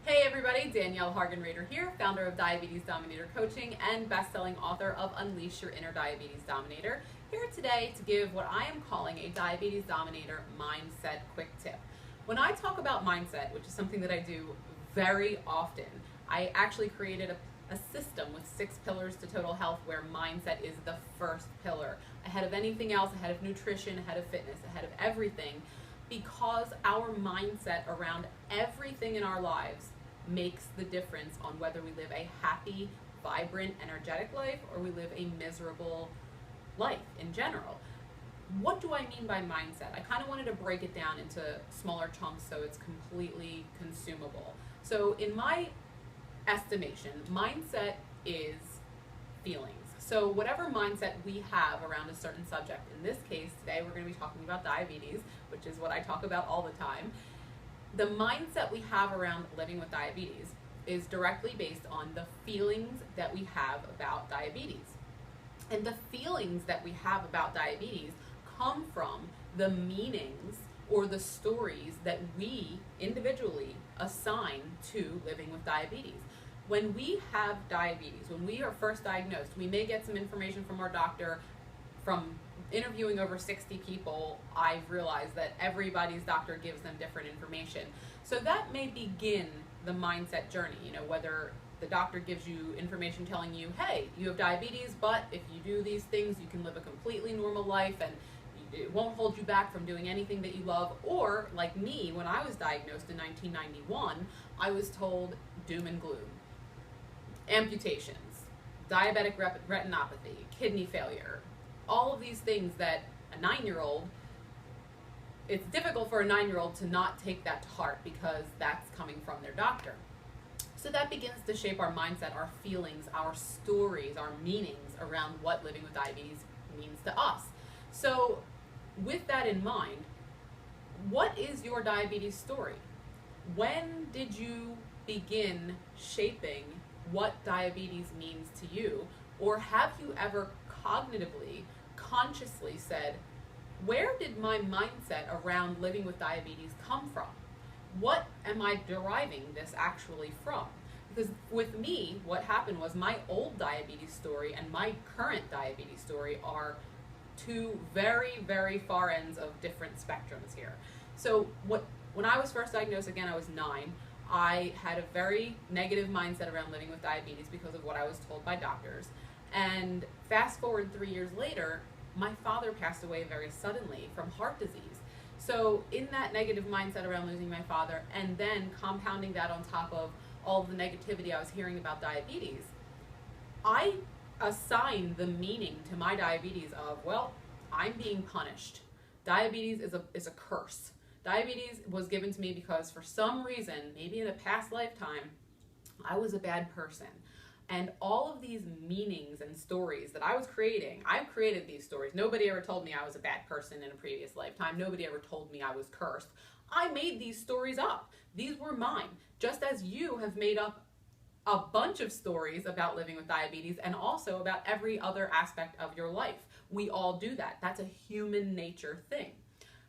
Hey everybody, Danielle Hargan-Rader here, founder of Diabetes Dominator Coaching and best-selling author of Unleash Your Inner Diabetes Dominator, here today to give what I am calling a Diabetes Dominator Mindset quick tip. When I talk about mindset, which is something that I do very often, I actually created a system with 6 pillars to total health where mindset is the first pillar, ahead of anything else, ahead of nutrition, ahead of fitness, ahead of everything, because our mindset around everything in our lives makes the difference on whether we live a happy, vibrant, energetic life or we live a miserable life in general. What do I mean by mindset? I kind of wanted to break it down into smaller chunks so it's completely consumable. So in my estimation, mindset is feelings. So whatever mindset we have around a certain subject, in this case today we're going to be talking about diabetes, which is what I talk about all the time. The mindset we have around living with diabetes is directly based on the feelings that we have about diabetes. And the feelings that we have about diabetes come from the meanings or the stories that we individually assign to living with diabetes. When we have diabetes, when we are first diagnosed, we may get some information from our doctor. From interviewing over 60 people, I've realized that everybody's doctor gives them different information. So that may begin the mindset journey, whether the doctor gives you information telling you, hey, you have diabetes, but if you do these things, you can live a completely normal life and it won't hold you back from doing anything that you love. Or like me, when I was diagnosed in 1991, I was told doom and gloom. Amputations, diabetic retinopathy, kidney failure, all of these things that a 9-year-old, it's difficult for a 9-year-old to not take that to heart because that's coming from their doctor. So that begins to shape our mindset, our feelings, our stories, our meanings around what living with diabetes means to us. So with that in mind, what is your diabetes story? When did you begin shaping what diabetes means to you? Or have you ever cognitively, consciously said, where did my mindset around living with diabetes come from? What am I deriving this actually from? Because with me, what happened was my old diabetes story and my current diabetes story are two very, very far ends of different spectrums here. So when I was first diagnosed, again, I was 9, I had a very negative mindset around living with diabetes because of what I was told by doctors. And fast forward 3 years later, my father passed away very suddenly from heart disease. So in that negative mindset around losing my father, and then compounding that on top of all of the negativity I was hearing about diabetes, I assigned the meaning to my diabetes of, well, I'm being punished. Diabetes is a curse. Diabetes was given to me because for some reason, maybe in a past lifetime, I was a bad person. And all of these meanings and stories that I was creating, I've created these stories. Nobody ever told me I was a bad person in a previous lifetime. Nobody ever told me I was cursed. I made these stories up. These were mine. Just as you have made up a bunch of stories about living with diabetes and also about every other aspect of your life. We all do that. That's a human nature thing.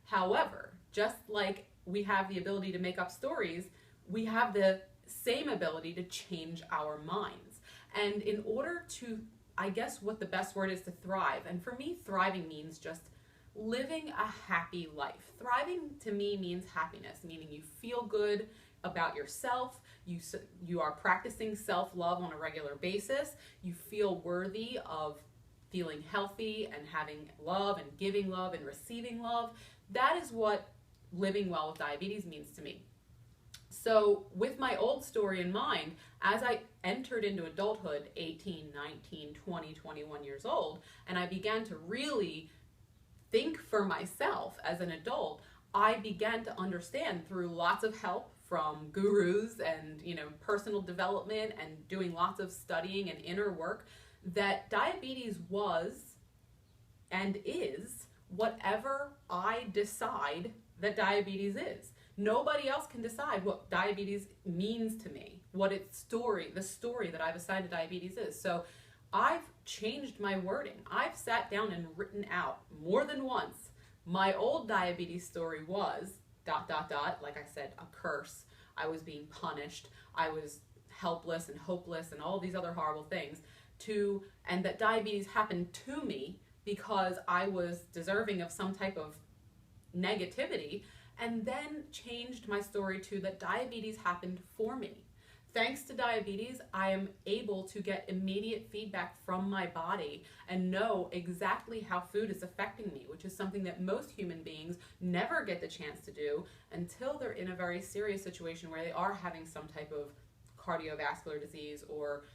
However, just like we have the ability to make up stories, we have the same ability to change our minds. And in order to, I guess what the best word is to thrive, and for me, thriving means just living a happy life. Thriving to me means happiness, meaning you feel good about yourself, you are practicing self-love on a regular basis, you feel worthy of feeling healthy and having love and giving love and receiving love. That is what living well with diabetes means to me. So with my old story in mind, as I entered into adulthood, 18, 19, 20, 21 years old, and I began to really think for myself as an adult, I began to understand through lots of help from gurus and personal development and doing lots of studying and inner work that diabetes was and is whatever I decide that diabetes is. Nobody else can decide what diabetes means to me, what its story, the story that I've assigned to diabetes is. So I've changed my wording. I've sat down and written out more than once. My old diabetes story was ... like I said, a curse. I was being punished, I was helpless and hopeless and all these other horrible things, and that diabetes happened to me because I was deserving of some type of negativity, and then changed my story to that diabetes happened for me. Thanks to diabetes, I am able to get immediate feedback from my body and know exactly how food is affecting me, which is something that most human beings never get the chance to do until they're in a very serious situation where they are having some type of cardiovascular disease or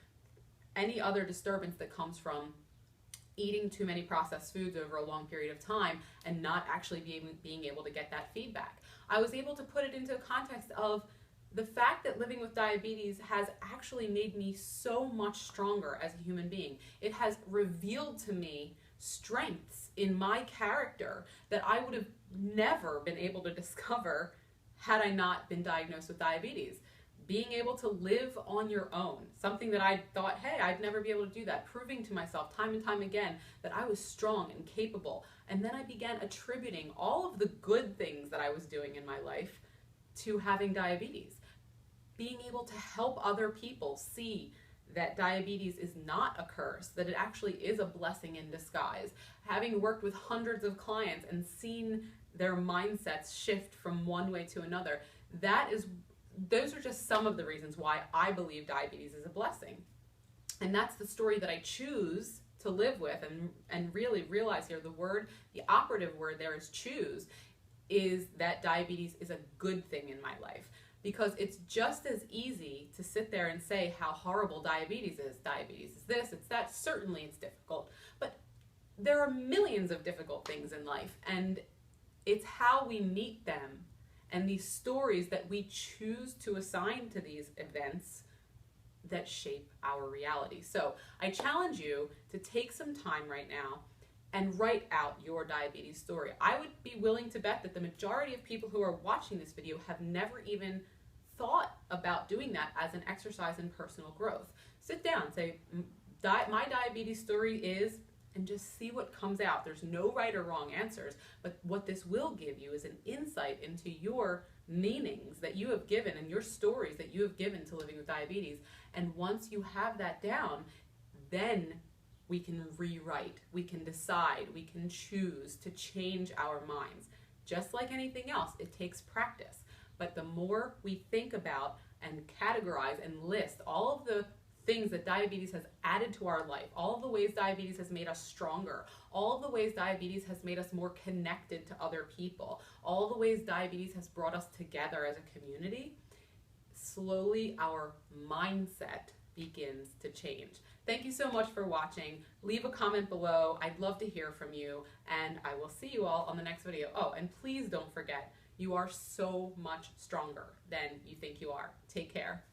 any other disturbance that comes from eating too many processed foods over a long period of time and not actually being able to get that feedback. I was able to put it into a context of the fact that living with diabetes has actually made me so much stronger as a human being. It has revealed to me strengths in my character that I would have never been able to discover had I not been diagnosed with diabetes. Being able to live on your own, something that I thought, hey, I'd never be able to do that, proving to myself time and time again that I was strong and capable. And then I began attributing all of the good things that I was doing in my life to having diabetes. Being able to help other people see that diabetes is not a curse, that it actually is a blessing in disguise. Having worked with hundreds of clients and seen their mindsets shift from one way to another, those are just some of the reasons why I believe diabetes is a blessing. And that's the story that I choose to live with and really realize here the operative word there is choose, is that diabetes is a good thing in my life. Because it's just as easy to sit there and say how horrible diabetes is. Diabetes is this, it's that. Certainly it's difficult. But there are millions of difficult things in life. And it's how we meet them and these stories that we choose to assign to these events that shape our reality. So I challenge you to take some time right now and write out your diabetes story. I would be willing to bet that the majority of people who are watching this video have never even thought about doing that as an exercise in personal growth. Sit down, say, my diabetes story is, and just see what comes out. There's no right or wrong answers, but what this will give you is an insight into your meanings that you have given and your stories that you have given to living with diabetes. And once you have that down, then we can rewrite, we can decide, we can choose to change our minds. Just like anything else, it takes practice. But the more we think about and categorize and list all of the things that diabetes has added to our life, all of the ways diabetes has made us stronger, all of the ways diabetes has made us more connected to other people, all the ways diabetes has brought us together as a community, slowly our mindset begins to change. Thank you so much for watching. Leave a comment below. I'd love to hear from you, and I will see you all on the next video. Oh, and please don't forget, you are so much stronger than you think you are. Take care.